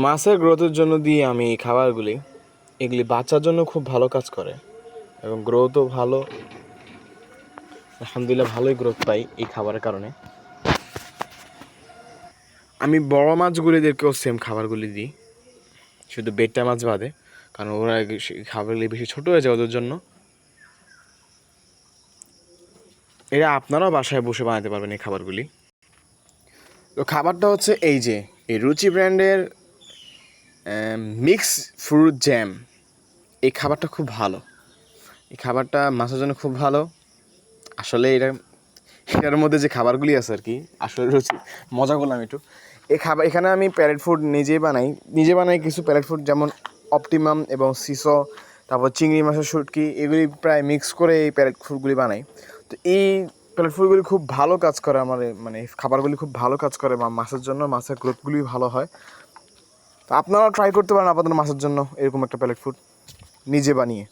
মাছের গ্রোথের জন্য দিই আমি এই খাবারগুলি। এগুলি বাচ্চার জন্য খুব ভালো কাজ করে এবং গ্রোথও ভালো। আলহামদুলিল্লাহ ভালোই গ্রোথ পাই এই খাবারের কারণে। আমি বড় মাছগুলিদেরকেও সেম খাবারগুলি দিই, শুধু বেটটা মাছ বাদে, কারণ ওরা খাবারগুলি বেশি ছোটো হয়ে যায় ওদের জন্য। এরা আপনারাও বাসায় বসে বানাতে পারবেন এই খাবারগুলি। তো খাবারটা হচ্ছে এই যে এই রুচি ব্র্যান্ডের মিক্স ফ্রুট জ্যাম। এই খাবারটা খুব ভালো, এই খাবারটা মাছের জন্য খুব ভালো। আসলে এটার মধ্যে যে খাবারগুলি আছে আর কি, আসলে রুচি মজা করলাম একটু। এখানে আমি প্যারেট ফুড নিজে বানাই কিছু প্যারেট ফুড, যেমন অপটিমাম এবং সিসো, তারপর চিংড়ি মাছের শুটকি, এগুলি প্রায় মিক্স করে এই প্যারেট ফুডগুলি বানাই। তো এই প্যারেট ফুডগুলি খুব ভালো কাজ করে আমার, মানে খাবারগুলি খুব ভালো কাজ করে মাছের জন্য, মাছের গ্রোথগুলি ভালো হয়। তো আপনারাও ট্রাই করতে পারেন আপনাদের মাছের জন্য এরকম একটা প্যারেট ফুড নিজে বানিয়ে।